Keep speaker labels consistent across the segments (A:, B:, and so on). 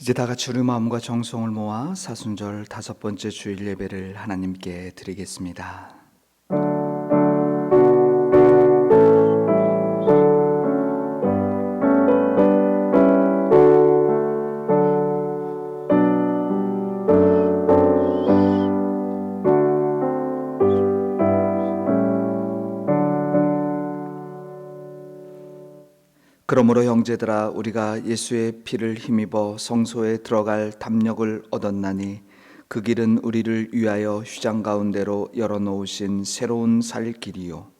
A: 이제 다 같이 우리 마음과 정성을 모아 사순절 5번째 주일 예배를 하나님께 드리겠습니다. 그러므로 형제들아, 우리가 예수의 피를 힘입어 성소에 들어갈 담력을 얻었나니 그 길은 우리를 위하여 휘장 가운데로 열어놓으신 새로운 살 길이요,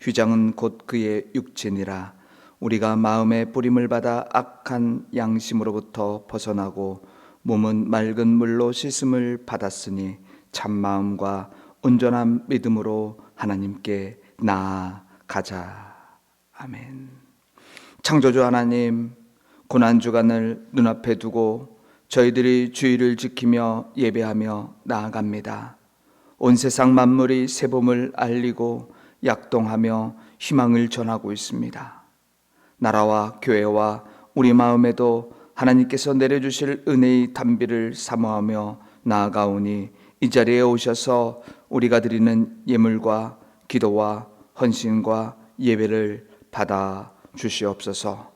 A: 휘장은 곧 그의 육체니라. 우리가 마음의 뿌림을 받아 악한 양심으로부터 벗어나고 몸은 맑은 물로 씻음을 받았으니 참마음과 온전한 믿음으로 하나님께 나아가자. 아멘. 창조주 하나님, 고난주간을 눈앞에 두고 저희들이 주의를 지키며 예배하며 나아갑니다. 온 세상 만물이 새봄을 알리고 약동하며 희망을 전하고 있습니다. 나라와 교회와 우리 마음에도 하나님께서 내려주실 은혜의 단비를 사모하며 나아가오니 이 자리에 오셔서 우리가 드리는 예물과 기도와 헌신과 예배를 받아 주시옵소서.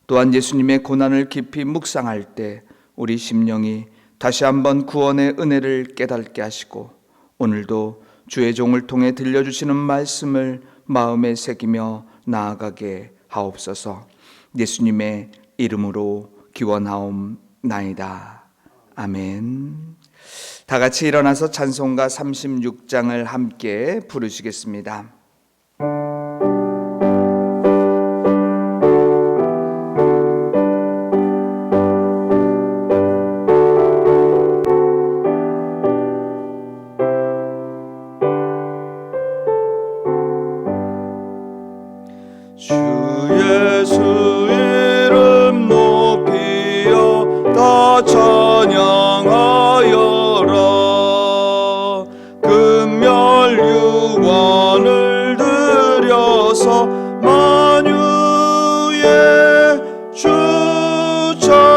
A: 또한 예수님의 고난을 깊이 묵상할 때 우리 심령이 다시 한번 구원의 은혜를 깨닫게 하시고 오늘도 주의 종을 통해 들려주시는 말씀을 마음에 새기며 나아가게 하옵소서. 예수님의 이름으로 기원하옵나이다. 아멘. 다 같이 일어나서 찬송가 36장을 함께 부르시겠습니다.
B: 주 예수 이름 높이어 다 찬양하여라. 금멸 유관을 들여서 만유의 주 찬양.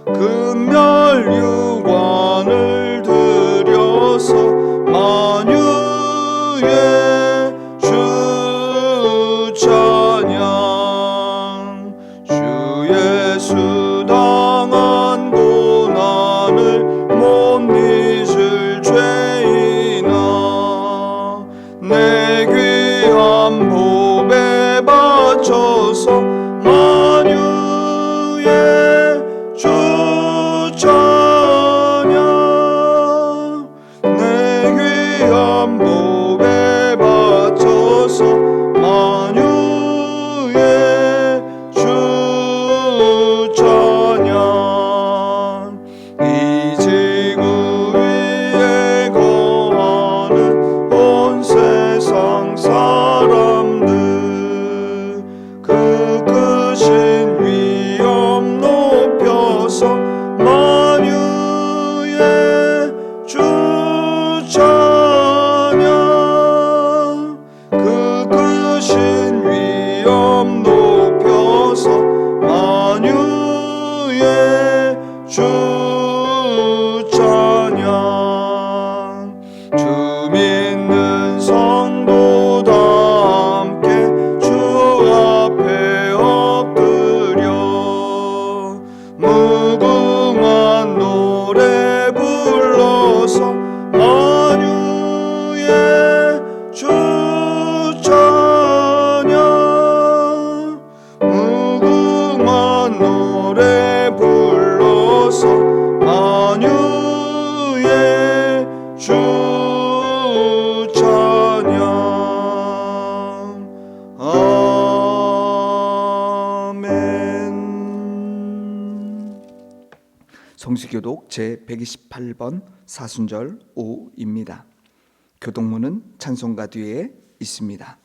B: 금멸 유관을 들여서 만유의 주 찬양. 주 예수 당한 고난을 못 잊을 죄인아, 내 귀한 보배 바쳐서 만유의 주 찬양. 내 귀한 보배 바쳐서 만유의 주 찬양. 이 지구 위에 거하는 온 세상 사람들, 그 크신 위엄 높여서 만유의 주 찬양. 그 크신 위엄 높여서 만유의 주 찬양. 주 믿는 성도 다 함께 주 앞에 엎드려 무궁한 노래 불러서 만유의 주 찬양. 무궁한 노래 불러서 만유의 주 찬양. 아멘.
A: 성시교독 제128번 사순절 5입니다. 교독문은 찬송가 뒤에 있습니다.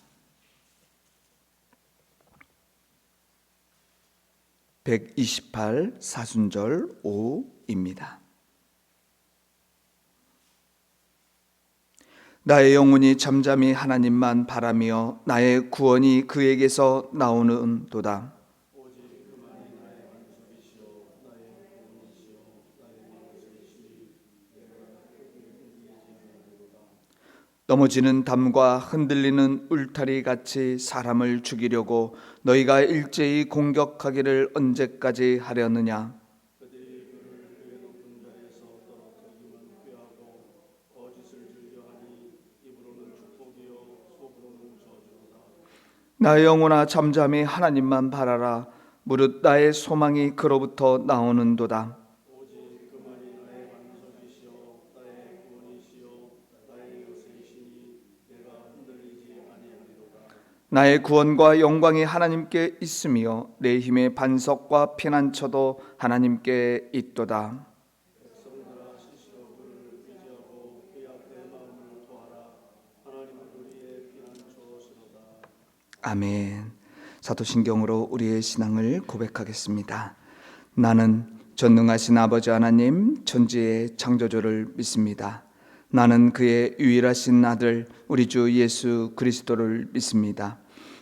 A: 128 사순절 5입니다. 나의 영혼이 잠잠히 하나님만 바라며 나의 구원이 그에게서 나오는도다. 넘어지는 담과 흔들리는 울타리 같이 사람을 죽이려고 너희가 일제히 공격하기를 언제까지 하려느냐? 나의 영혼아 잠잠히 하나님만 바라라. 무릇 나의 소망이 그로부터 나오는도다. 나의 구원과 영광이 하나님께 있으며 내 힘의 반석과 피난처도 하나님께 있도다. 아멘. 사도신경으로 우리의 신앙을 고백하겠습니다. 나는 전능하신 아버지 하나님 천지의 창조주를 믿습니다. 나는 그의 유일하신 아들 우리 주 예수 그리스도를 믿습니다.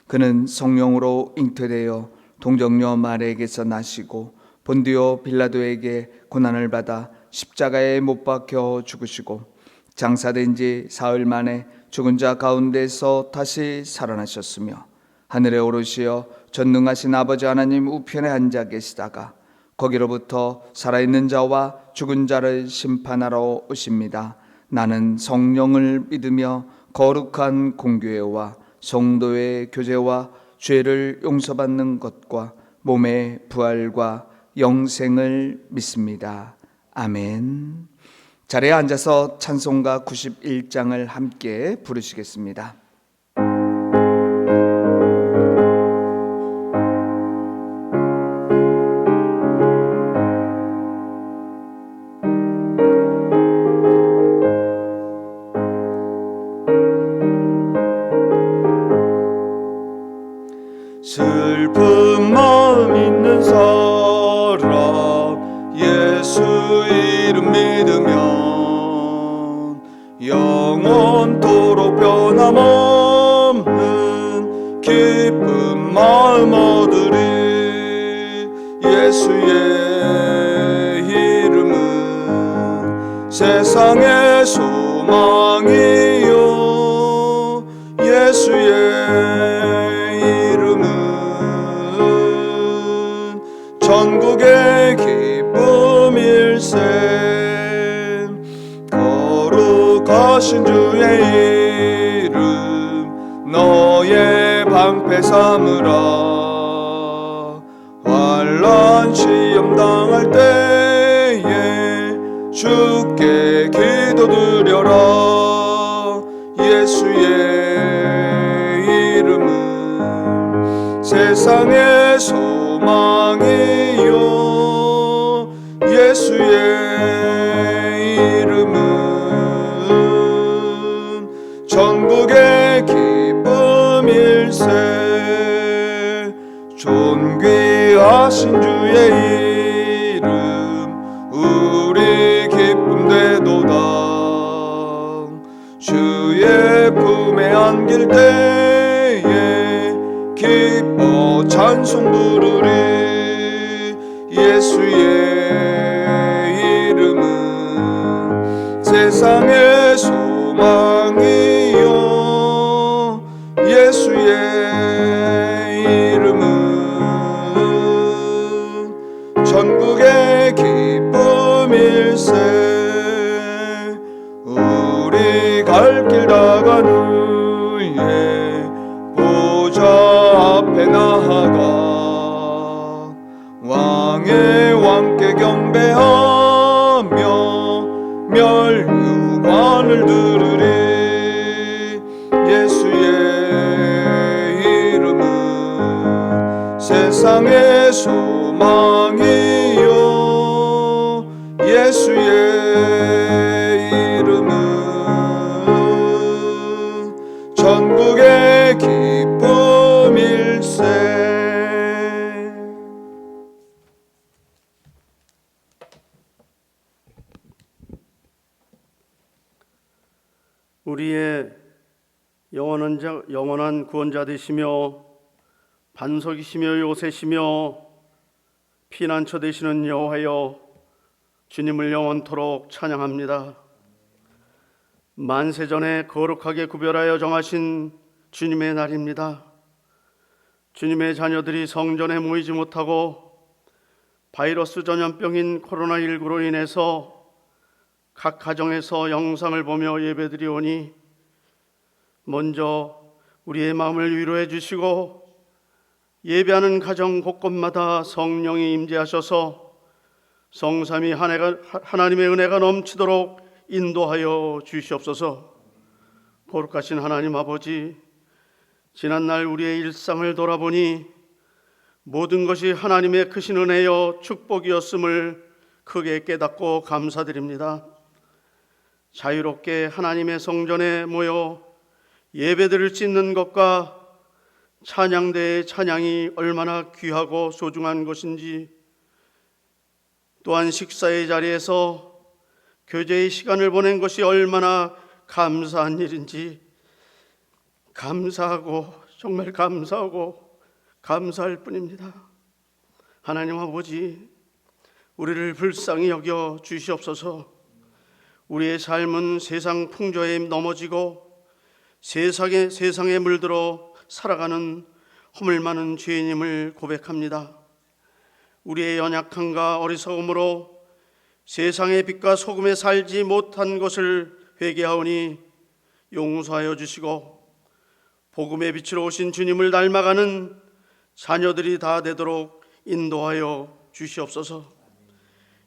A: 그는 성령으로 잉태되어 동정녀 마리아에게서 나시고 본디오 빌라도에게 고난을 받아 십자가에 못 박혀 죽으시고 장사된 지 사흘 만에 죽은 자 가운데서 다시 살아나셨으며 하늘에 오르시어 전능하신 아버지 하나님 우편에 앉아 계시다가 거기로부터 살아있는 자와 죽은 자를 심판하러 오십니다. 나는 성령을 믿으며 거룩한 공교회와 성도의 교제와 죄를 용서받는 것과 몸의 부활과 영생을 믿습니다. 아멘. 자리에 앉아서 찬송가 91장을 함께 부르시겠습니다.
B: 슬픈 마음 있는 사람 예수 이름 믿으면 영원토록 변함없는 기쁜 마음 얻으리. 예수의 이름은 세상의 소망이요 예수의 전국의 기쁨일세. 거룩하신 주의 이름 너의 방패 삼으라. 환난 시험 당할 때에 주께 기도드려라. 예수의 이름은 세상의 소망이요 예수의 이름은 전국의 기쁨일세. 존귀하신 주의 이름 우리 기쁨 되도다. 주의 품에 안길 때에 기뻐 찬송 부르리. 예수의 이름은 세상의 소망이요 예수의 이름은 전국의 기쁨일세. 우리 갈 길 다가는 예 보좌 앞에 나아가 왕의 왕께 경배하며 멸류관을 들으리. 예수의 이름은 세상의 소망이요 예수의 이름은 전국의 기쁨일세.
C: 우리의 영원한 구원자 되시며 반석이시며 요새시며 피난처 되시는 여호와여 주님을 영원토록 찬양합니다. 만세전에 거룩하게 구별하여 정하신 주님의 날입니다. 주님의 자녀들이 성전에 모이지 못하고 바이러스 전염병인 코로나19로 인해서 각 가정에서 영상을 보며 예배드리오니 먼저 우리의 마음을 위로해 주시고 예배하는 가정 곳곳마다 성령이 임재하셔서 성삼위 하나님의 은혜가 넘치도록 인도하여 주시옵소서. 거룩하신 하나님 아버지, 지난날 우리의 일상을 돌아보니 모든 것이 하나님의 크신 은혜여 축복이었음을 크게 깨닫고 감사드립니다. 자유롭게 하나님의 성전에 모여 예배드릴 수 있는 것과 찬양대의 찬양이 얼마나 귀하고 소중한 것인지, 또한 식사의 자리에서 교제의 시간을 보낸 것이 얼마나 감사한 일인지 감사하고 정말 감사하고 감사할 뿐입니다. 하나님 아버지, 우리를 불쌍히 여겨 주시옵소서. 우리의 삶은 세상 풍조에 넘어지고 세상에 물들어 살아가는 허물 많은 죄인임을 고백합니다. 우리의 연약함과 어리석음으로 세상의 빛과 소금에 살지 못한 것을 회개하오니 용서하여 주시고 복음의 빛으로 오신 주님을 닮아가는 자녀들이 다 되도록 인도하여 주시옵소서.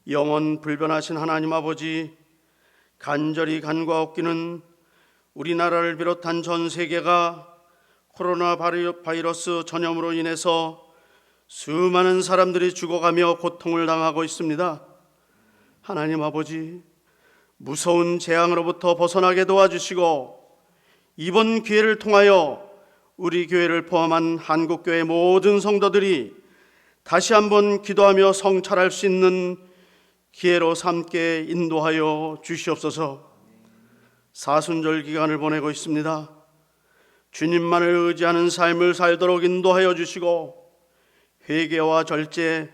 C: 영원 불변하신 하나님 아버지, 간절히 간과하옵기는 우리나라를 비롯한 전 세계가 코로나 바이러스 전염으로 인해서 수많은 사람들이 죽어가며 고통을 당하고 있습니다. 하나님 아버지, 무서운 재앙으로부터 벗어나게 도와주시고 이번 기회를 통하여 우리 교회를 포함한 한국교회 모든 성도들이 다시 한번 기도하며 성찰할 수 있는 기회로 삼게 인도하여 주시옵소서. 사순절 기간을 보내고 있습니다. 주님만을 의지하는 삶을 살도록 인도하여 주시고 회개와 절제,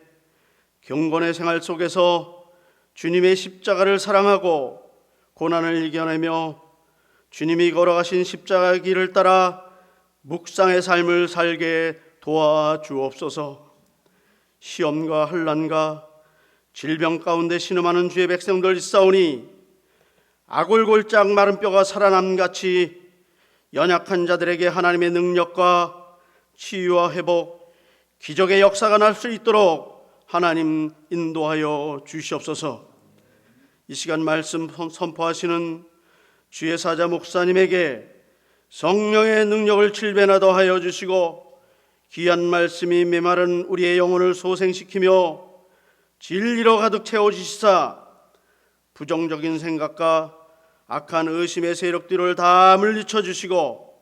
C: 경건의 생활 속에서 주님의 십자가를 사랑하고 고난을 이겨내며 주님이 걸어가신 십자가의 길을 따라 묵상의 삶을 살게 도와주옵소서. 시험과 환난과 질병 가운데 신음하는 주의 백성들 있사오니 아골골짝 마른 뼈가 살아남같이 연약한 자들에게 하나님의 능력과 치유와 회복, 기적의 역사가 날 수 있도록 하나님 인도하여 주시옵소서. 이 시간 말씀 선포하시는 주의 사자 목사님에게 성령의 능력을 7배나 더하여 주시고 귀한 말씀이 메마른 우리의 영혼을 소생시키며 진리로 가득 채워주시사 부정적인 생각과 악한 의심의 세력들을 다 물리쳐 주시고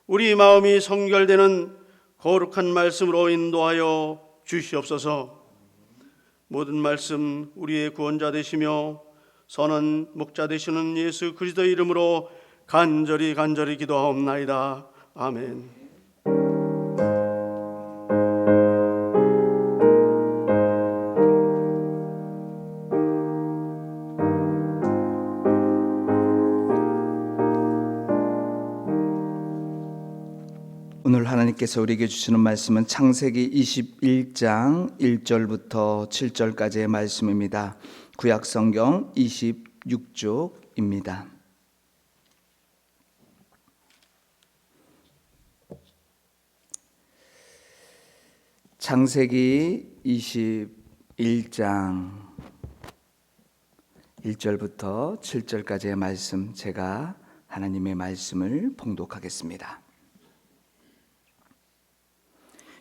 C: 우리 마음이 성결되는 거룩한 말씀으로 인도하여 주시옵소서. 모든 말씀 우리의 구원자 되시며 선한 목자 되시는 예수 그리스도의 이름으로 간절히 기도하옵나이다. 아멘.
A: 오늘 하나님께서 우리에게 주시는 말씀은 창세기 21장 1절부터 7절까지의 말씀입니다. 구약성경 26쪽입니다. 창세기 21장 1절부터 7절까지의 말씀, 제가 하나님의 말씀을 봉독하겠습니다.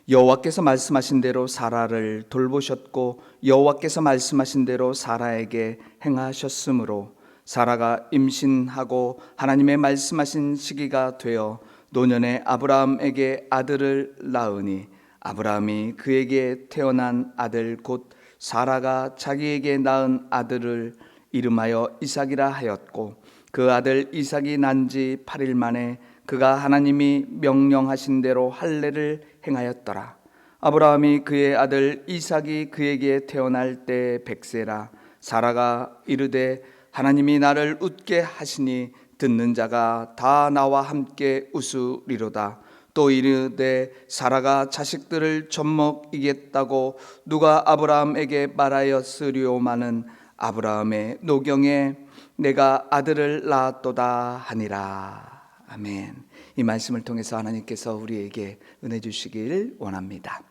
A: 여호와께서 말씀하신 대로 사라를 돌보셨고 여호와께서 말씀하신 대로 사라에게 행하셨으므로 사라가 임신하고 하나님의 말씀하신 시기가 되어 노년에 아브라함에게 아들을 낳으니 아브라함이 그에게 태어난 아들 곧 사라가 자기에게 낳은 아들을 이름하여 이삭이라 하였고 그 아들 이삭이 난 지 8일 만에 그가 하나님이 명령하신 대로 할례를 행하였더라. 아브라함이 그의 아들 이삭이 그에게 태어날 때 100세라. 사라가 이르되 하나님이 나를 웃게 하시니 듣는 자가 다 나와 함께 웃으리로다. 또 이르되 사라가 자식들을 젖먹이겠다고 누가 아브라함에게 말하였으리오마는 아브라함의 노경에 내가 아들을 낳았도다 하니라. 아멘. 이 말씀을 통해서 하나님께서 우리에게 은혜 주시길 원합니다.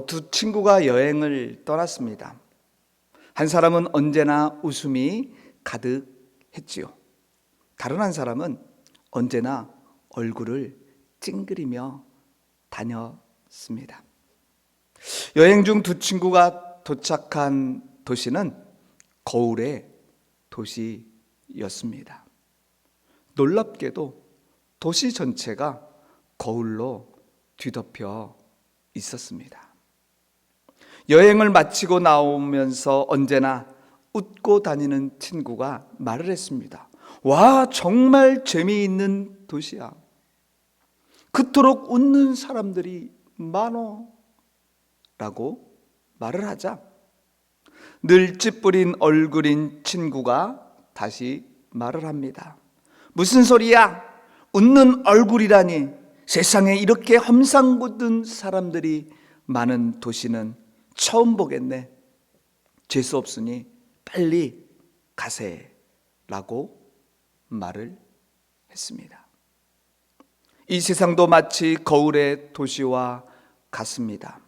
A: 두 친구가 여행을 떠났습니다. 한 사람은 언제나 웃음이 가득했지요. 다른 한 사람은 언제나 얼굴을 찡그리며 다녔습니다. 여행 중 두 친구가 도착한 도시는 거울의 도시였습니다. 놀랍게도 도시 전체가 거울로 뒤덮여 있었습니다. 여행을 마치고 나오면서 언제나 웃고 다니는 친구가 말을 했습니다. 와, 정말 재미있는 도시야. 그토록 웃는 사람들이 많어. 라고 말을 하자 늘 찌푸린 얼굴인 친구가 다시 말을 합니다. 무슨 소리야? 웃는 얼굴이라니. 세상에 이렇게 험상궂은 사람들이 많은 도시는 처음 보겠네. 재수 없으니 빨리 가세. 라고 말을 했습니다. 이 세상도 마치 거울의 도시와 같습니다.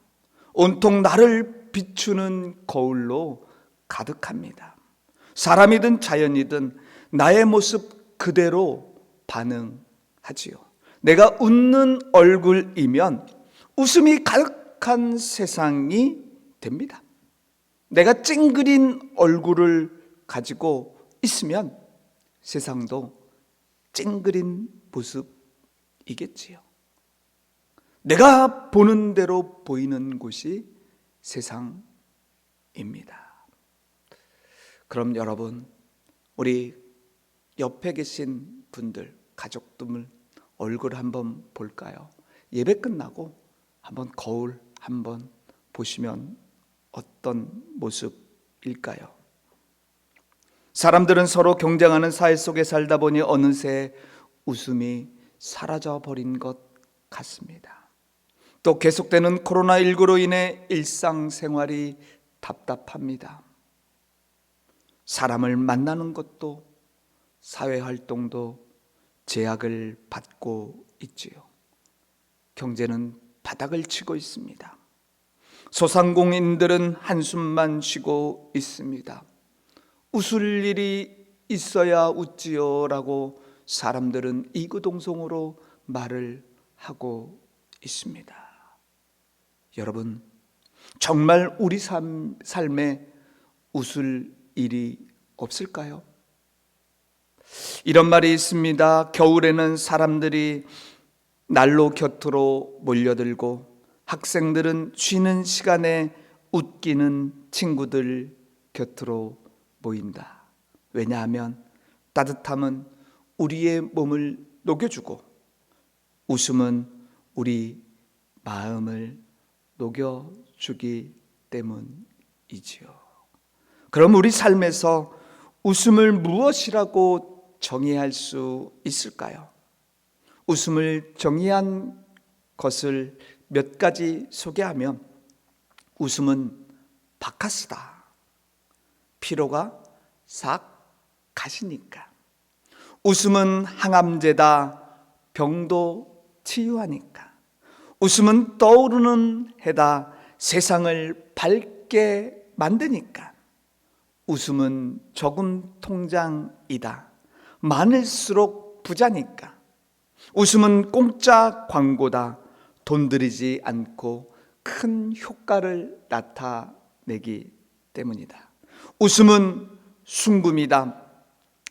A: 온통 나를 비추는 거울로 가득합니다. 사람이든 자연이든 나의 모습 그대로 반응하지요. 내가 웃는 얼굴이면 웃음이 가득한 세상이 됩니다. 내가 찡그린 얼굴을 가지고 있으면 세상도 찡그린 모습이겠지요. 내가 보는 대로 보이는 곳이 세상입니다. 그럼 여러분, 우리 옆에 계신 분들, 가족들 얼굴 한번 볼까요? 예배 끝나고 한번 거울 한번 보시면 어떤 모습일까요? 사람들은 서로 경쟁하는 사회 속에 살다 보니 어느새 웃음이 사라져 버린 것 같습니다. 또 계속되는 코로나19로 인해 일상생활이 답답합니다. 사람을 만나는 것도 사회활동도 제약을 받고 있지요. 경제는 바닥을 치고 있습니다. 소상공인들은 한숨만 쉬고 있습니다. 웃을 일이 있어야 웃지요 라고 사람들은 이구동성으로 말을 하고 있습니다. 여러분, 정말 우리 삶에 웃을 일이 없을까요? 이런 말이 있습니다. 겨울에는 사람들이 난로 곁으로 몰려들고 학생들은 쉬는 시간에 웃기는 친구들 곁으로 모인다. 왜냐하면 따뜻함은 우리의 몸을 녹여주고 웃음은 우리 마음을 녹여주기 때문이지요. 그럼 우리 삶에서 웃음을 무엇이라고 정의할 수 있을까요? 웃음을 정의한 것을 몇 가지 소개하면, 웃음은 바카스다. 피로가 싹 가시니까. 웃음은 항암제다. 병도 치유하니까. 웃음은 떠오르는 해다. 세상을 밝게 만드니까. 웃음은 저금 통장이다. 많을수록 부자니까. 웃음은 공짜 광고다. 돈 들이지 않고 큰 효과를 나타내기 때문이다. 웃음은 순금이다.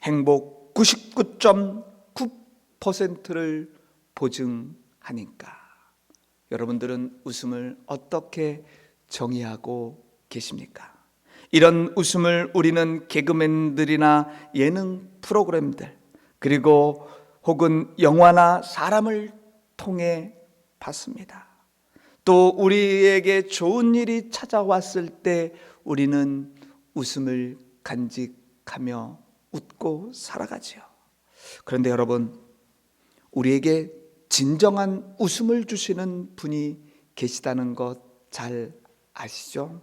A: 행복 99.9%를 보증하니까. 여러분들은 웃음을 어떻게 정의하고 계십니까? 이런 웃음을 우리는 개그맨들이나 예능 프로그램들, 그리고 혹은 영화나 사람을 통해 봤습니다. 또 우리에게 좋은 일이 찾아왔을 때 우리는 웃음을 간직하며 웃고 살아가지요. 그런데 여러분, 우리에게 진정한 웃음을 주시는 분이 계시다는 것 잘 아시죠?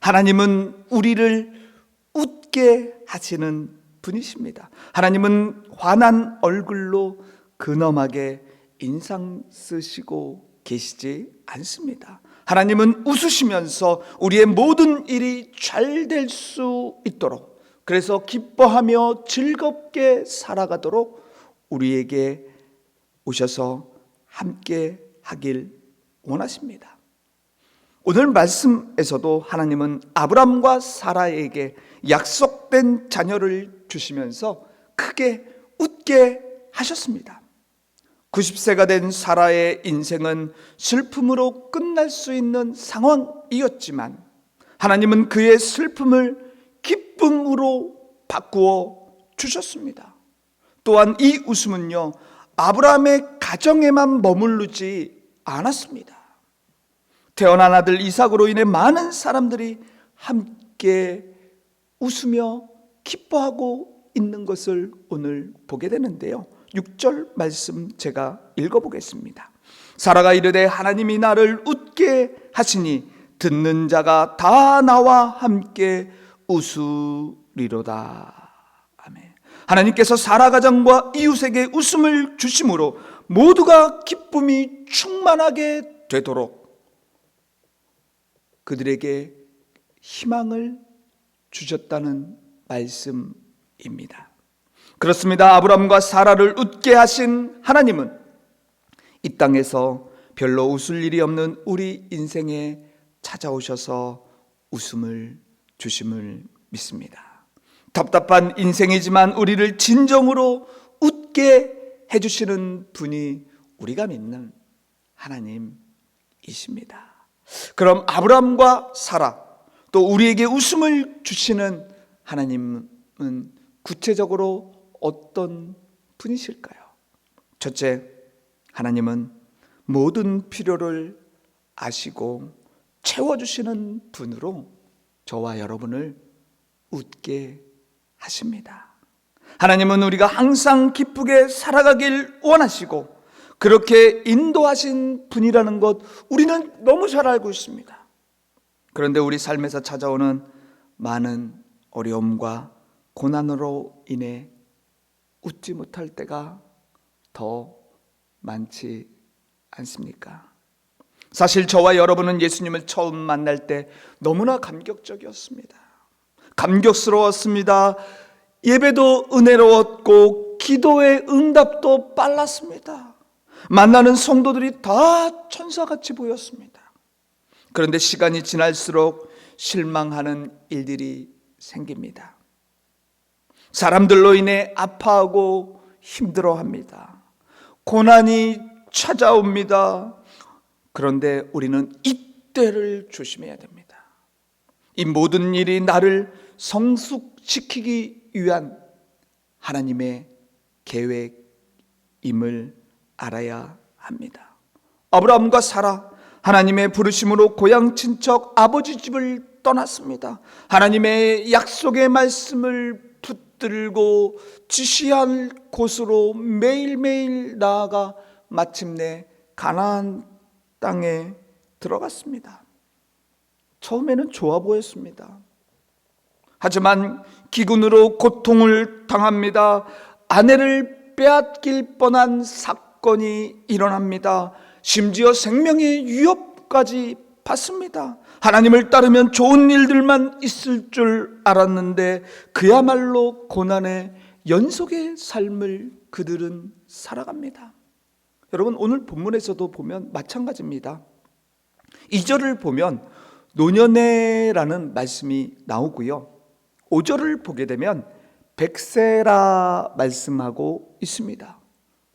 A: 하나님은 우리를 웃게 하시는 분이십니다. 하나님은 환한 얼굴로 근엄하게 인상 쓰시고 계시지 않습니다. 하나님은 웃으시면서 우리의 모든 일이 잘 될 수 있도록, 그래서 기뻐하며 즐겁게 살아가도록 우리에게 오셔서 함께 하길 원하십니다. 오늘 말씀에서도 하나님은 아브람과 사라에게 약속된 자녀를 주시면서 크게 웃게 하셨습니다. 90세가 된 사라의 인생은 슬픔으로 끝날 수 있는 상황이었지만 하나님은 그의 슬픔을 기쁨으로 바꾸어 주셨습니다. 또한 이 웃음은요, 아브라함의 가정에만 머무르지 않았습니다. 태어난 아들 이삭으로 인해 많은 사람들이 함께 웃으며 기뻐하고 있는 것을 오늘 보게 되는데요. 6절 말씀 제가 읽어보겠습니다. 사라가 이르되 하나님이 나를 웃게 하시니 듣는 자가 다 나와 함께 웃으리로다. 아멘. 하나님께서 사라 가정과 이웃에게 웃음을 주심으로 모두가 기쁨이 충만하게 되도록 그들에게 희망을 주셨다는 말씀입니다. 그렇습니다. 아브람과 사라를 웃게 하신 하나님은 이 땅에서 별로 웃을 일이 없는 우리 인생에 찾아오셔서 웃음을 주심을 믿습니다. 답답한 인생이지만 우리를 진정으로 웃게 해주시는 분이 우리가 믿는 하나님이십니다. 그럼 아브람과 사라, 또 우리에게 웃음을 주시는 하나님은 구체적으로 어떤 분이실까요? 첫째, 하나님은 모든 필요를 아시고 채워주시는 분으로 저와 여러분을 웃게 하십니다. 하나님은 우리가 항상 기쁘게 살아가길 원하시고 그렇게 인도하신 분이라는 것 우리는 너무 잘 알고 있습니다. 그런데 우리 삶에서 찾아오는 많은 어려움과 고난으로 인해 웃지 못할 때가 더 많지 않습니까? 사실 저와 여러분은 예수님을 처음 만날 때 너무나 감격적이었습니다. 감격스러웠습니다. 예배도 은혜로웠고 기도의 응답도 빨랐습니다. 만나는 성도들이 다 천사같이 보였습니다. 그런데 시간이 지날수록 실망하는 일들이 생깁니다. 사람들로 인해 아파하고 힘들어합니다. 고난이 찾아옵니다. 그런데 우리는 이때를 조심해야 됩니다. 이 모든 일이 나를 성숙시키기 위한 하나님의 계획임을 알아야 합니다. 아브라함과 사라, 하나님의 부르심으로 고향 친척 아버지 집을 떠났습니다. 하나님의 약속의 말씀을 붙들고 지시할 곳으로 매일매일 나아가 마침내 가나안 땅에 들어갔습니다. 처음에는 좋아 보였습니다. 하지만 기근으로 고통을 당합니다. 아내를 빼앗길 뻔한 사건이 일어납니다. 심지어 생명의 위협까지 받습니다. 하나님을 따르면 좋은 일들만 있을 줄 알았는데 그야말로 고난의 연속의 삶을 그들은 살아갑니다. 여러분, 오늘 본문에서도 보면 마찬가지입니다. 2절을 보면 노년애라는 말씀이 나오고요, 5절을 보게 되면 백세라 말씀하고 있습니다.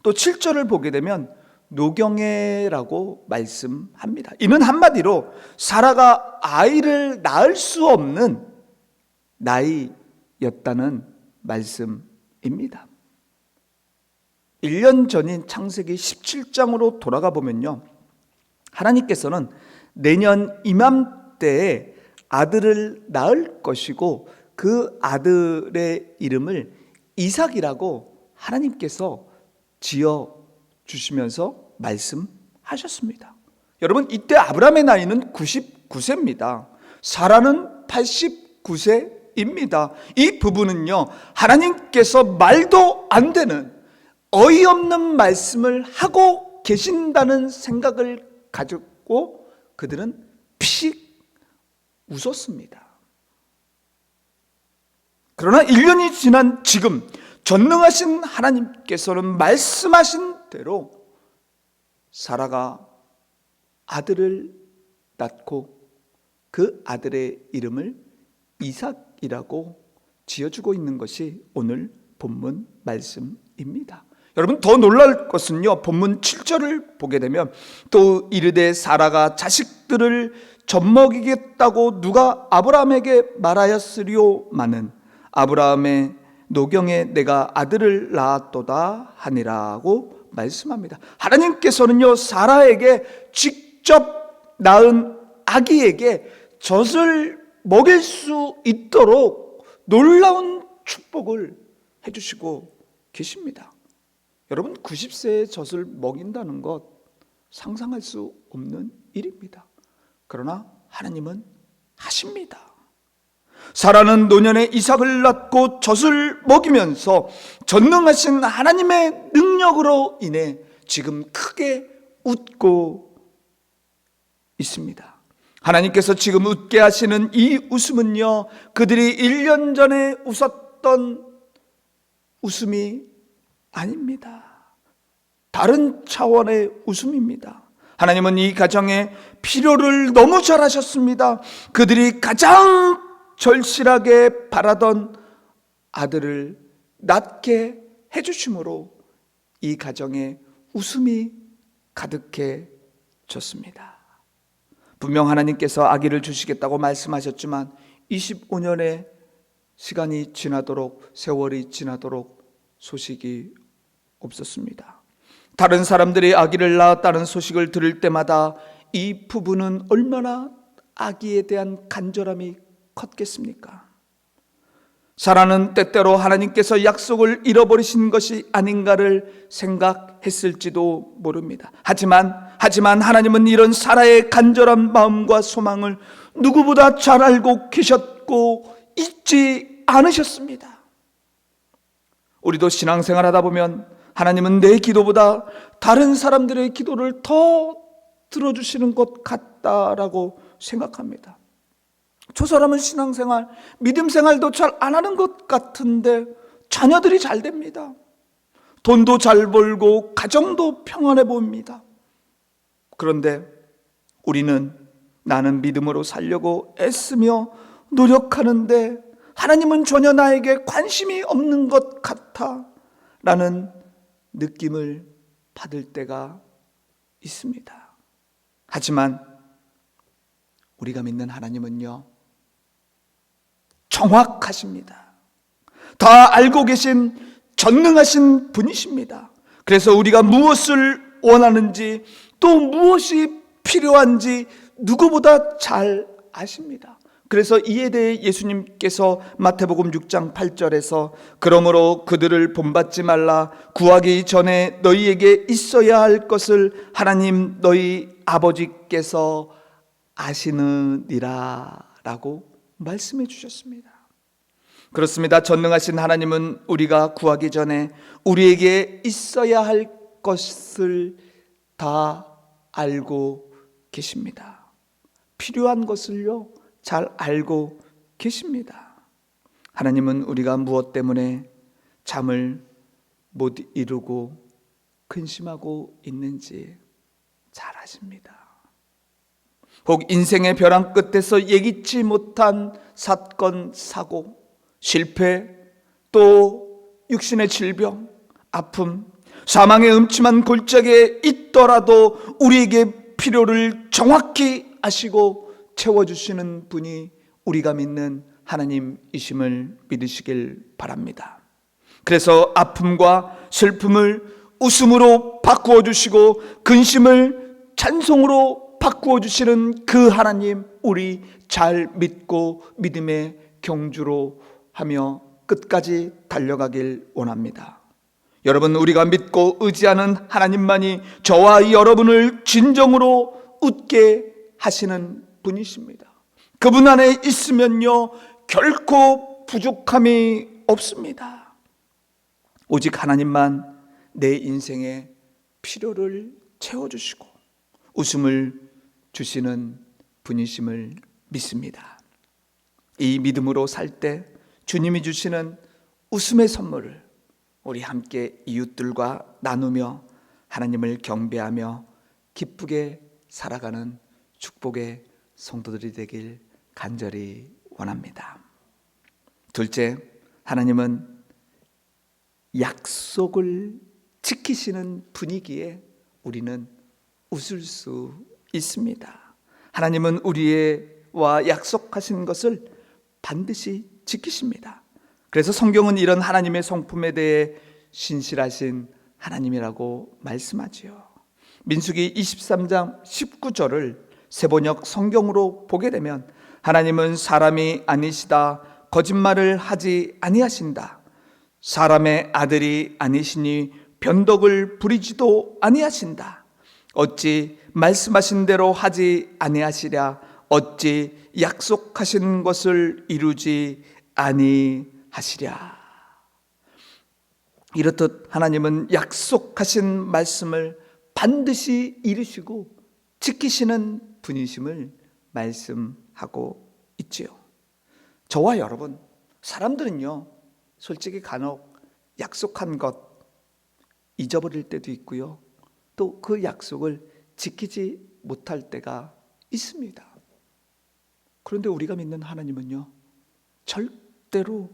A: 또 7절을 보게 되면 노경애라고 말씀합니다. 이는 한마디로 사라가 아이를 낳을 수 없는 나이였다는 말씀입니다. 1년 전인 창세기 17장으로 돌아가 보면요, 하나님께서는 내년 이맘때에 아들을 낳을 것이고 그 아들의 이름을 이삭이라고 하나님께서 지어 주시면서 말씀하셨습니다. 여러분, 이때 아브라함의 나이는 99세입니다. 사라는 89세입니다. 이 부부는요, 하나님께서 말도 안 되는 어이없는 말씀을 하고 계신다는 생각을 가지고 그들은 피식 웃었습니다. 그러나 1년이 지난 지금 전능하신 하나님께서는 말씀하신 대로 사라가 아들을 낳고 그 아들의 이름을 이삭이라고 지어주고 있는 것이 오늘 본문 말씀입니다. 여러분, 더 놀랄 것은요, 본문 7절을 보게 되면 또 이르되 사라가 자식들을 젖먹이겠다고 누가 아브라함에게 말하였으리오마는 아브라함의 노경에 내가 아들을 낳았도다 하니라고 말씀합니다. 하나님께서는요, 사라에게 직접 낳은 아기에게 젖을 먹일 수 있도록 놀라운 축복을 해주시고 계십니다. 여러분, 90세에 젖을 먹인다는 것 상상할 수 없는 일입니다. 그러나 하나님은 하십니다. 사라는 노년에 이삭을 낳고 젖을 먹이면서 전능하신 하나님의 능력으로 인해 지금 크게 웃고 있습니다. 하나님께서 지금 웃게 하시는 이 웃음은요, 그들이 1년 전에 웃었던 웃음이 아닙니다. 다른 차원의 웃음입니다. 하나님은 이 가정의 필요를 너무 잘 아셨습니다. 그들이 가장 절실하게 바라던 아들을 낳게 해주심으로 이 가정에 웃음이 가득해졌습니다. 분명 하나님께서 아기를 주시겠다고 말씀하셨지만 25년의 시간이 지나도록, 세월이 지나도록 소식이 없었습니다. 다른 사람들이 아기를 낳았다는 소식을 들을 때마다 이 부부는 얼마나 아기에 대한 간절함이 컸겠습니까? 사라는 때때로 하나님께서 약속을 잃어버리신 것이 아닌가를 생각했을지도 모릅니다. 하지만 하나님은 이런 사라의 간절한 마음과 소망을 누구보다 잘 알고 계셨고 잊지 않으셨습니다. 우리도 신앙생활 하다 보면 하나님은 내 기도보다 다른 사람들의 기도를 더 들어주시는 것 같다라고 생각합니다. 저 사람은 신앙생활, 믿음생활도 잘 안 하는 것 같은데 자녀들이 잘 됩니다. 돈도 잘 벌고 가정도 평안해 보입니다. 그런데 나는 믿음으로 살려고 애쓰며 노력하는데 하나님은 전혀 나에게 관심이 없는 것 같아 라는 느낌을 받을 때가 있습니다. 하지만 우리가 믿는 하나님은요, 정확하십니다. 다 알고 계신 전능하신 분이십니다. 그래서 우리가 무엇을 원하는지 또 무엇이 필요한지 누구보다 잘 아십니다. 그래서 이에 대해 예수님께서 마태복음 6장 8절에서 그러므로 그들을 본받지 말라. 구하기 전에 너희에게 있어야 할 것을 하나님 너희 아버지께서 아시느니라 라고 말씀해 주셨습니다. 그렇습니다. 전능하신 하나님은 우리가 구하기 전에 우리에게 있어야 할 것을 다 알고 계십니다. 필요한 것을요, 잘 알고 계십니다. 하나님은 우리가 무엇 때문에 잠을 못 이루고 근심하고 있는지 잘 아십니다. 혹 인생의 벼랑 끝에서 예기치 못한 사건, 사고, 실패, 또 육신의 질병, 아픔, 사망의 음침한 골짜기에 있더라도 우리에게 필요를 정확히 아시고 채워주시는 분이 우리가 믿는 하나님이심을 믿으시길 바랍니다. 그래서 아픔과 슬픔을 웃음으로 바꾸어 주시고 근심을 찬송으로 바꾸어 주시는 그 하나님, 우리 잘 믿고 믿음의 경주로 하며 끝까지 달려가길 원합니다. 여러분, 우리가 믿고 의지하는 하나님만이 저와 여러분을 진정으로 웃게 하시는 분이십니다. 그분 안에 있으면요, 결코 부족함이 없습니다. 오직 하나님만 내 인생의 필요를 채워주시고 웃음을 주시는 분이심을 믿습니다. 이 믿음으로 살 때 주님이 주시는 웃음의 선물을 우리 함께 이웃들과 나누며 하나님을 경배하며 기쁘게 살아가는 축복의 성도들이 되길 간절히 원합니다. 둘째, 하나님은 약속을 지키시는 분이기에 우리는 웃을 수 있습니다. 하나님은 우리와 약속하신 것을 반드시 지키십니다. 그래서 성경은 이런 하나님의 성품에 대해 신실하신 하나님이라고 말씀하지요. 민수기 23장 19절을 세번역 성경으로 보게 되면 하나님은 사람이 아니시다, 거짓말을 하지 아니하신다, 사람의 아들이 아니시니 변덕을 부리지도 아니하신다, 어찌 말씀하신 대로 하지 아니하시랴, 어찌 약속하신 것을 이루지 아니하시랴. 이렇듯 하나님은 약속하신 말씀을 반드시 이루시고 지키시는 분이심을 말씀하고 있지요. 저와 여러분, 사람들은요, 솔직히 간혹 약속한 것 잊어버릴 때도 있고요, 또 그 약속을 지키지 못할 때가 있습니다. 그런데 우리가 믿는 하나님은요, 절대로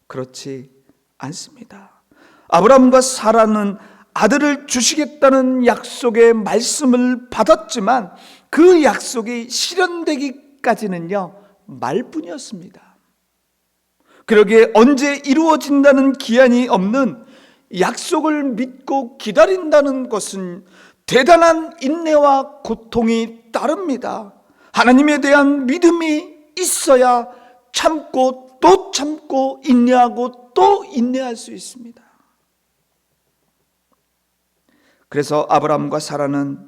A: 그렇지 않습니다. 아브라함과 사라는 아들을 주시겠다는 약속의 말씀을 받았지만 그 약속이 실현되기까지는요, 말뿐이었습니다. 그러기에 언제 이루어진다는 기한이 없는 약속을 믿고 기다린다는 것은 대단한 인내와 고통이 따릅니다. 하나님에 대한 믿음이 있어야 참고 또 참고 인내하고 또 인내할 수 있습니다. 그래서 아브라함과 사라는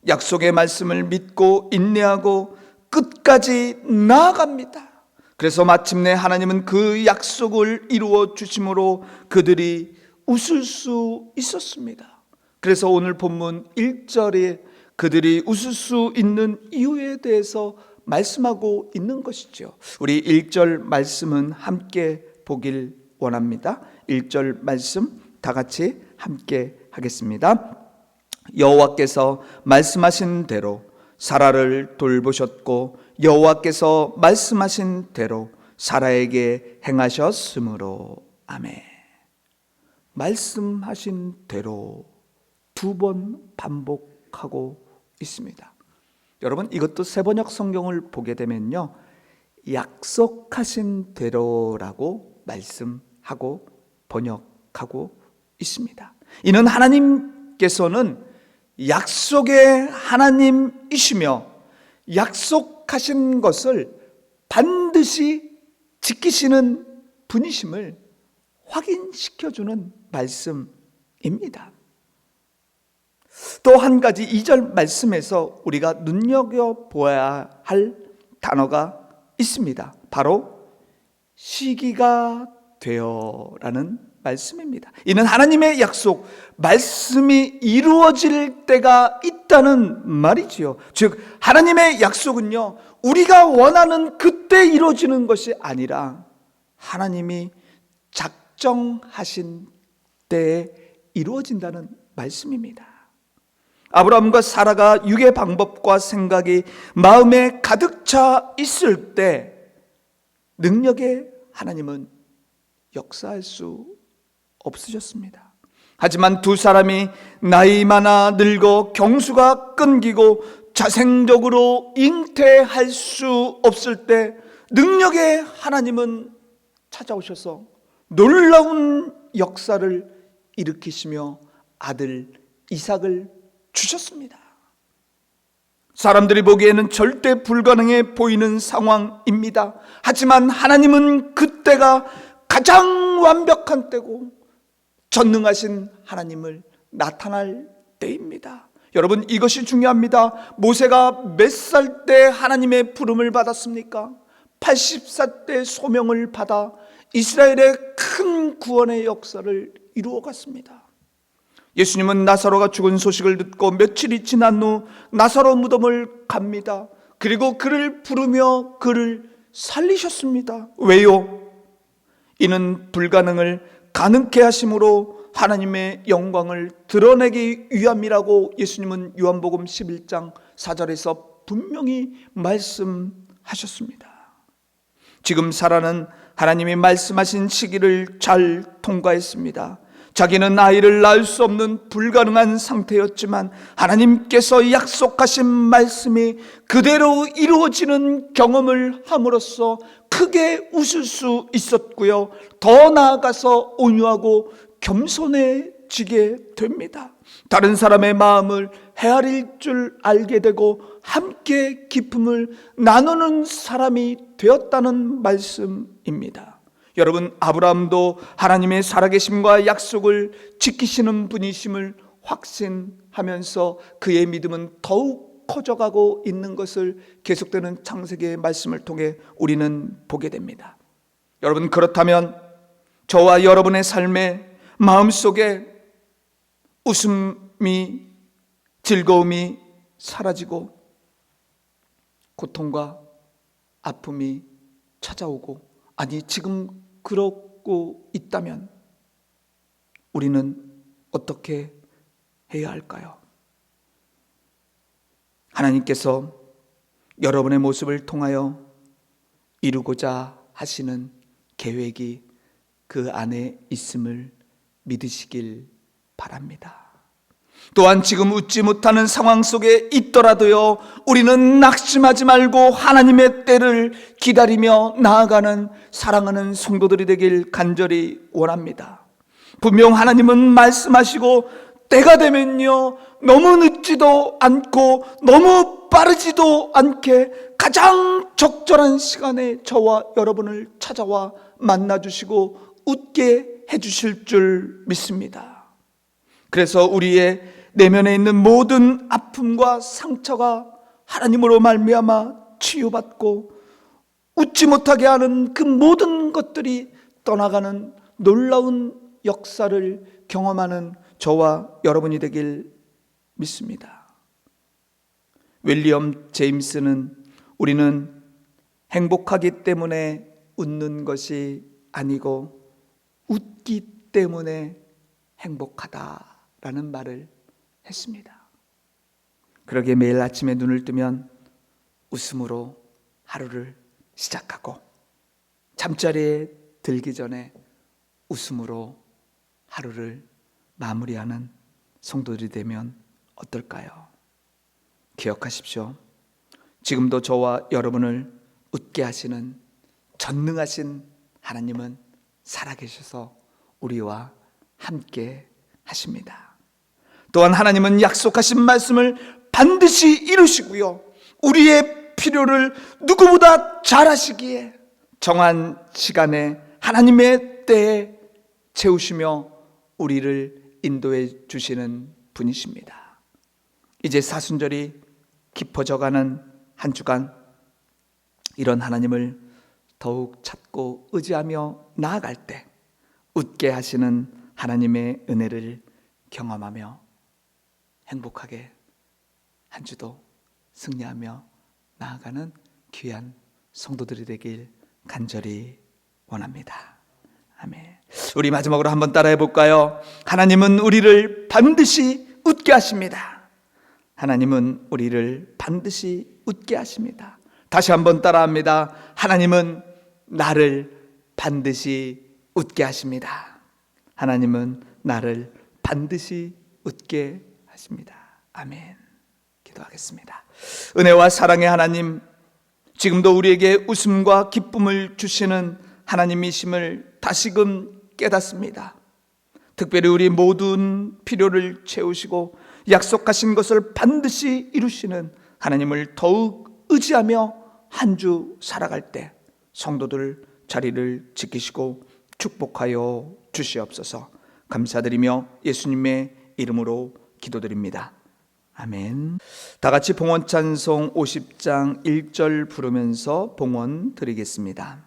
A: 약속의 말씀을 믿고 인내하고 끝까지 나아갑니다. 그래서 마침내 하나님은 그 약속을 이루어 주심으로 그들이 웃을 수 있었습니다. 그래서 오늘 본문 1절에 그들이 웃을 수 있는 이유에 대해서 말씀하고 있는 것이죠. 우리 1절 말씀은 함께 보길 원합니다. 1절 말씀 다 같이 함께 하겠습니다. 여호와께서 말씀하신 대로 사라를 돌보셨고 여호와께서 말씀하신 대로 사라에게 행하셨으므로. 아멘. 말씀하신 대로 2번 반복하고 있습니다. 여러분, 이것도 세번역 성경을 보게 되면요, 약속하신 대로라고 말씀하고 번역하고 있습니다. 이는 하나님께서는 약속의 하나님이시며 약속하신 것을 반드시 지키시는 분이심을 확인시켜주는 말씀입니다. 또 한 가지 2절 말씀에서 우리가 눈여겨보아야 할 단어가 있습니다. 바로 시기가 되어라는 말씀입니다. 이는 하나님의 약속, 말씀이 이루어질 때가 있다는 말이지요. 즉 하나님의 약속은요, 우리가 원하는 그때 이루어지는 것이 아니라 하나님이 작정하신 때에 이루어진다는 말씀입니다. 아브라함과 사라가 육의 방법과 생각이 마음에 가득 차 있을 때 능력의 하나님은 역사할 수 없으셨습니다. 하지만 두 사람이 나이 많아 늙어 경수가 끊기고 자생적으로 잉태할 수 없을 때 능력의 하나님은 찾아오셔서 놀라운 역사를 일으키시며 아들 이삭을 주셨습니다. 사람들이 보기에는 절대 불가능해 보이는 상황입니다. 하지만 하나님은 그때가 가장 완벽한 때고 전능하신 하나님을 나타날 때입니다. 여러분, 이것이 중요합니다. 모세가 몇 살 때 하나님의 부름을 받았습니까? 80살 때 소명을 받아 이스라엘의 큰 구원의 역사를 이루어갔습니다. 예수님은 나사로가 죽은 소식을 듣고 며칠이 지난 후 나사로 무덤을 갑니다. 그리고 그를 부르며 그를 살리셨습니다. 왜요? 이는 불가능을 가능케 하심으로 하나님의 영광을 드러내기 위함이라고 예수님은 요한복음 11장 4절에서 분명히 말씀하셨습니다. 지금 사라는 하나님이 말씀하신 시기를 잘 통과했습니다. 자기는 아이를 낳을 수 없는 불가능한 상태였지만 하나님께서 약속하신 말씀이 그대로 이루어지는 경험을 함으로써 크게 웃을 수 있었고요, 더 나아가서 온유하고 겸손해지게 됩니다. 다른 사람의 마음을 헤아릴 줄 알게 되고 함께 기쁨을 나누는 사람이 되었다는 말씀입니다. 여러분, 아브라함도 하나님의 살아계심과 약속을 지키시는 분이심을 확신하면서 그의 믿음은 더욱 커져가고 있는 것을 계속되는 창세기의 말씀을 통해 우리는 보게 됩니다. 여러분, 그렇다면 저와 여러분의 삶에 마음속에 웃음이, 즐거움이 사라지고 고통과 아픔이 찾아오고, 아니 지금 그러고 있다면 우리는 어떻게 해야 할까요? 하나님께서 여러분의 모습을 통하여 이루고자 하시는 계획이 그 안에 있음을 믿으시길 바랍니다. 또한 지금 웃지 못하는 상황 속에 있더라도요, 우리는 낙심하지 말고 하나님의 때를 기다리며 나아가는 사랑하는 성도들이 되길 간절히 원합니다. 분명 하나님은 말씀하시고 때가 되면요, 너무 늦지도 않고 너무 빠르지도 않게 가장 적절한 시간에 저와 여러분을 찾아와 만나주시고 웃게 해주실 줄 믿습니다. 그래서 우리의 내면에 있는 모든 아픔과 상처가 하나님으로 말미암아 치유받고 웃지 못하게 하는 그 모든 것들이 떠나가는 놀라운 역사를 경험하는 저와 여러분이 되길 믿습니다. 윌리엄 제임스는 우리는 행복하기 때문에 웃는 것이 아니고 웃기 때문에 행복하다라는 말을 했습니다. 그러기에 매일 아침에 눈을 뜨면 웃음으로 하루를 시작하고 잠자리에 들기 전에 웃음으로 하루를 마무리하는 성도들이 되면 어떨까요? 기억하십시오. 지금도 저와 여러분을 웃게 하시는 전능하신 하나님은 살아계셔서 우리와 함께 하십니다. 또한 하나님은 약속하신 말씀을 반드시 이루시고요, 우리의 필요를 누구보다 잘 아시기에 정한 시간에 하나님의 때에 채우시며 우리를 인도해 주시는 분이십니다. 이제 사순절이 깊어져가는 한 주간, 이런 하나님을 더욱 찾고 의지하며 나아갈 때 웃게 하시는 하나님의 은혜를 경험하며 행복하게 한 주도 승리하며 나아가는 귀한 성도들이 되길 간절히 원합니다. 아멘. 우리 마지막으로 한번 따라해 볼까요? 하나님은 우리를 반드시 웃게 하십니다. 하나님은 우리를 반드시 웃게 하십니다. 다시 한번 따라합니다. 하나님은 나를 반드시 웃게 하십니다. 하나님은 나를 반드시 웃게 하십니다. 아멘. 기도하겠습니다. 은혜와 사랑의 하나님, 지금도 우리에게 웃음과 기쁨을 주시는 하나님이심을 다시금 깨닫습니다. 특별히 우리 모든 필요를 채우시고 약속하신 것을 반드시 이루시는 하나님을 더욱 의지하며 한 주 살아갈 때 성도들 자리를 지키시고 축복하여 주시옵소서. 감사드리며 예수님의 이름으로 기도드립니다. 아멘. 다 같이 봉헌 찬송 50장 1절 부르면서 봉헌 드리겠습니다.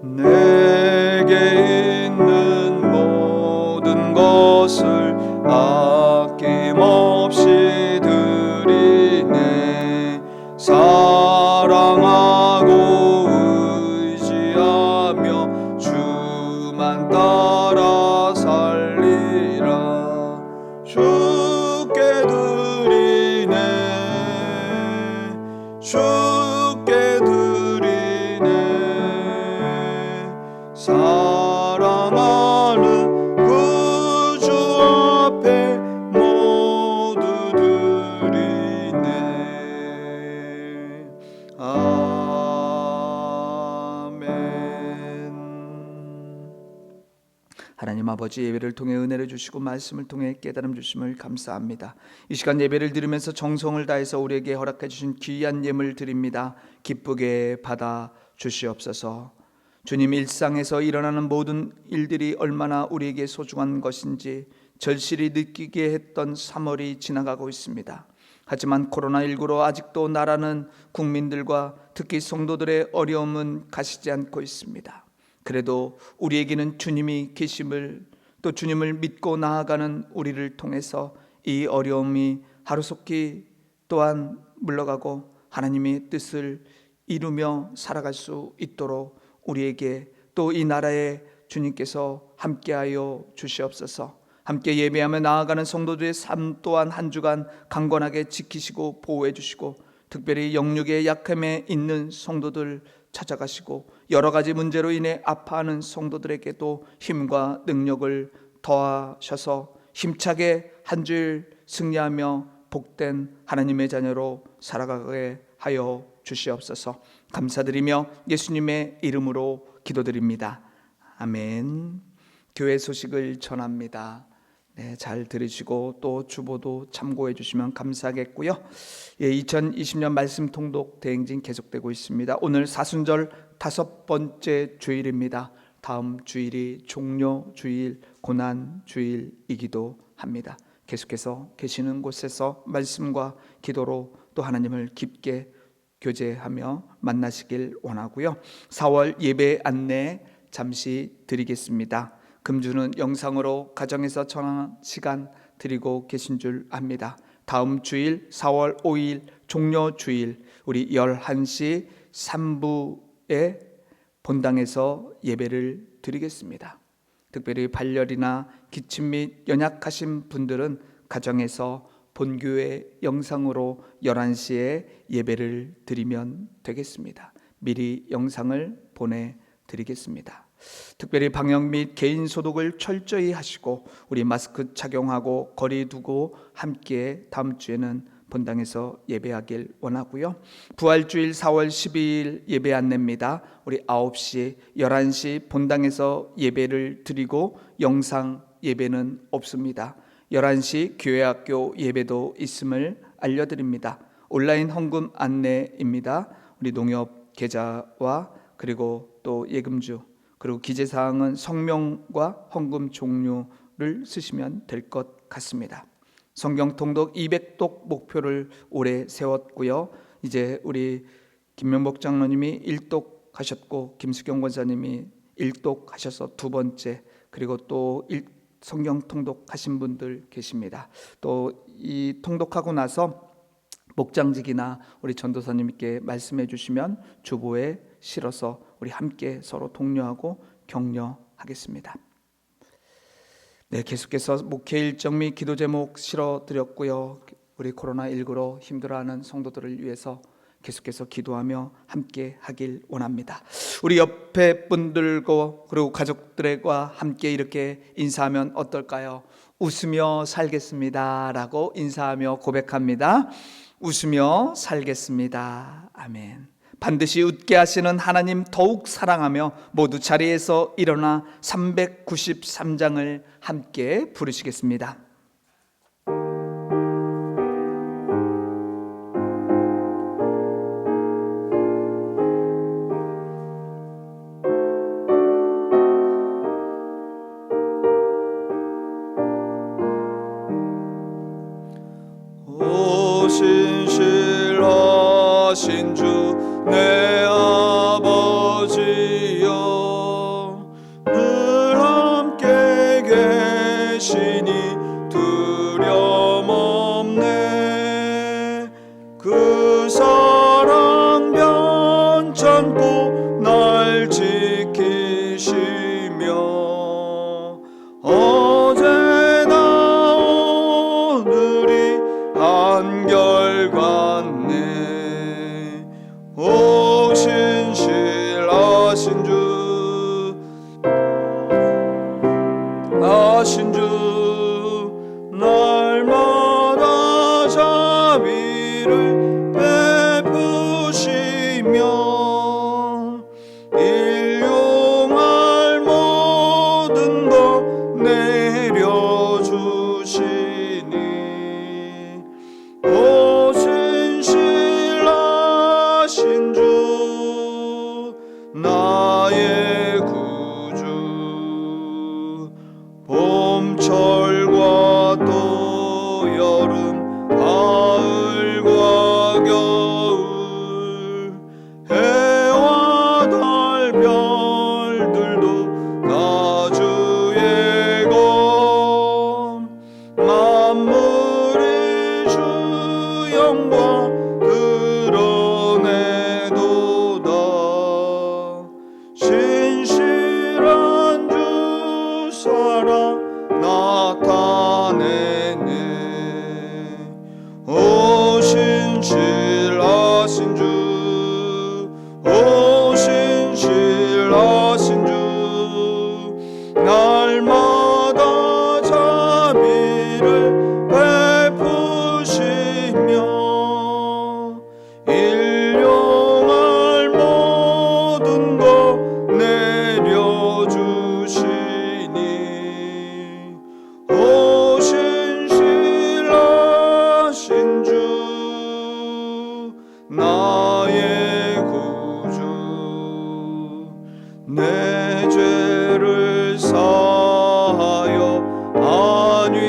B: 내게 있는 모든 것을 아낌없이 드리네. 사랑하고 의지하며 주만 따라 살리라. 주께 드리네. 주께 드리네. 사랑하는 구주 앞에 모두 드리네. 아멘.
A: 하나님 아버지, 예배를 통해 은혜를 주시고 말씀을 통해 깨달음 주심을 감사합니다. 이 시간 예배를 드리면서 정성을 다해서 우리에게 허락해 주신 귀한 예물 드립니다. 기쁘게 받아 주시옵소서. 주님, 일상에서 일어나는 모든 일들이 얼마나 우리에게 소중한 것인지 절실히 느끼게 했던 3월이 지나가고 있습니다. 하지만 코로나19로 아직도 나라는 국민들과 특히 성도들의 어려움은 가시지 않고 있습니다. 그래도 우리에게는 주님이 계심을, 또 주님을 믿고 나아가는 우리를 통해서 이 어려움이 하루속히 또한 물러가고 하나님의 뜻을 이루며 살아갈 수 있도록 우리에게 또 이 나라에 주님께서 함께하여 주시옵소서. 함께 예배하며 나아가는 성도들의 삶 또한 한 주간 강건하게 지키시고 보호해 주시고, 특별히 영육의 약함에 있는 성도들 찾아가시고, 여러 가지 문제로 인해 아파하는 성도들에게도 힘과 능력을 더하셔서 힘차게 한 주일 승리하며 복된 하나님의 자녀로 살아가게 하여 주시옵소서. 감사드리며 예수님의 이름으로 기도드립니다. 아멘. 교회 소식을 전합니다. 네, 잘 들으시고 또 주보도 참고해 주시면 감사하겠고요. 2020년 말씀 통독 대행진 계속되고 있습니다. 오늘 사순절 5번째 주일입니다. 다음 주일이 종료 주일, 고난 주일이기도 합니다. 계속해서 계시는 곳에서 말씀과 기도로 또 하나님을 깊게 교제하며 만나시길 원하고요. 4월 예배 안내 잠시 드리겠습니다. 금주는 영상으로 가정에서 전하는 시간 드리고 계신 줄 압니다. 다음 주일 4월 5일 종료 주일 우리 11시 3부에 본당에서 예배를 드리겠습니다. 특별히 발열이나 기침 및 연약하신 분들은 가정에서 본교회 영상으로 11시에 예배를 드리면 되겠습니다. 미리 영상을 보내드리겠습니다. 특별히 방역 및 개인 소독을 철저히 하시고 우리 마스크 착용하고 거리 두고 함께 다음 주에는 본당에서 예배하길 원하고요. 부활주일 4월 12일 예배 안내입니다. 우리 9시, 11시 본당에서 예배를 드리고 영상 예배는 없습니다. 11시 교회학교 예배도 있음을 알려드립니다. 온라인 헌금 안내입니다. 우리 농협 계좌와 그리고 또 예금주 그리고 기재사항은 성명과 헌금 종류를 쓰시면 될 것 같습니다. 성경 통독 200독 목표를 올해 세웠고요. 이제 우리 김명복 장로님이 1독 하셨고 김수경 권사님이 1독 하셔서 두 번째, 그리고 또 성경 통독하신 분들 계십니다. 또 이 통독하고 나서 목장직이나 우리 전도사님께 말씀해 주시면 주보에 실어서 우리 함께 서로 독려하고 격려하겠습니다. 네, 계속해서 목회 일정 및 기도 제목 실어드렸고요. 우리 코로나19로 힘들어하는 성도들을 위해서 계속해서 기도하며 함께 하길 원합니다. 우리 옆에 분들과 그리고 가족들과 함께 이렇게 인사하면 어떨까요? 웃으며 살겠습니다 라고 인사하며 고백합니다. 웃으며 살겠습니다. 아멘. 반드시 웃게 하시는 하나님 더욱 사랑하며 모두 자리에서 일어나 393장을 함께 부르시겠습니다.
B: 하시니 두려움 없네. 그 사랑 변찮고 날 지키시며 어제나 오늘이 한결같네. 오 신실하신 주 날마다 자비를 베푸시며 일용할 모든 것 내려주시니 오 신실하신 주 나의 구주. 봄철과 또 여름 가을과 겨울 해와 달 별들도 다 주의 검. 만물이 주 영광 드러내도다. 신실한 주 사랑 나타내네. 오 신실하신 주 오 신실하신 주 날마다 자비를 베푸시며 일용할 모든 것 내려주시니 오 신실하신 주 나의 구주. 내 죄를 사하여 안위하시고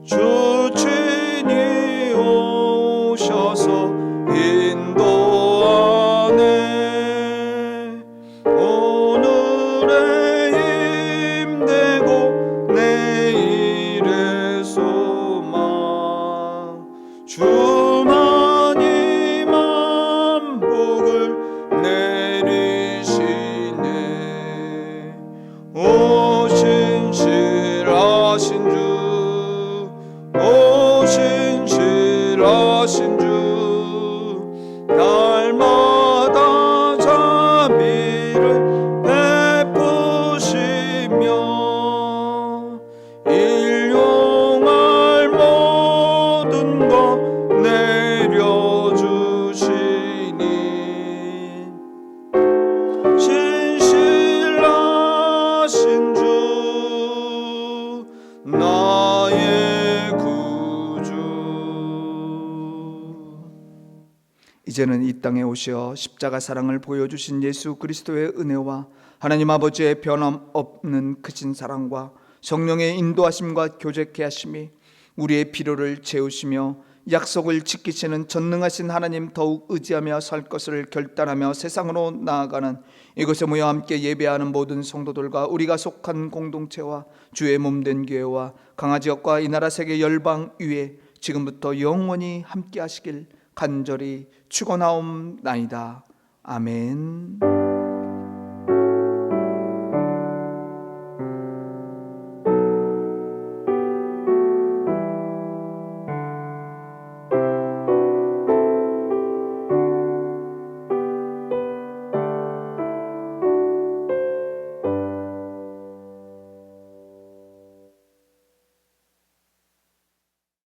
B: 주 친히 오셔서 인도하네. 오늘의 힘되고 내일의 소망 주만이 만복을 내리시네. 오 신실하신 주 오 신실하신 주 날마다 자비를 베푸시며 일용할 모든 것 내려주시니 신실하신 주 나의 구주.
A: 이제는 이 땅에 오셔 십자가 사랑을 보여주신 예수 그리스도의 은혜와 하나님 아버지의 변함없는 크신 사랑과 성령의 인도하심과 교제케 하심이 우리의 필요를 채우시며 약속을 지키시는 전능하신 하나님 더욱 의지하며 살 것을 결단하며 세상으로 나아가는 이곳에 모여 함께 예배하는 모든 성도들과 우리가 속한 공동체와 주의 몸된 교회와 강화지역과 이 나라 세계 열방 위에 지금부터 영원히 함께 하시길 간절히 축원하옵나이다. 아멘.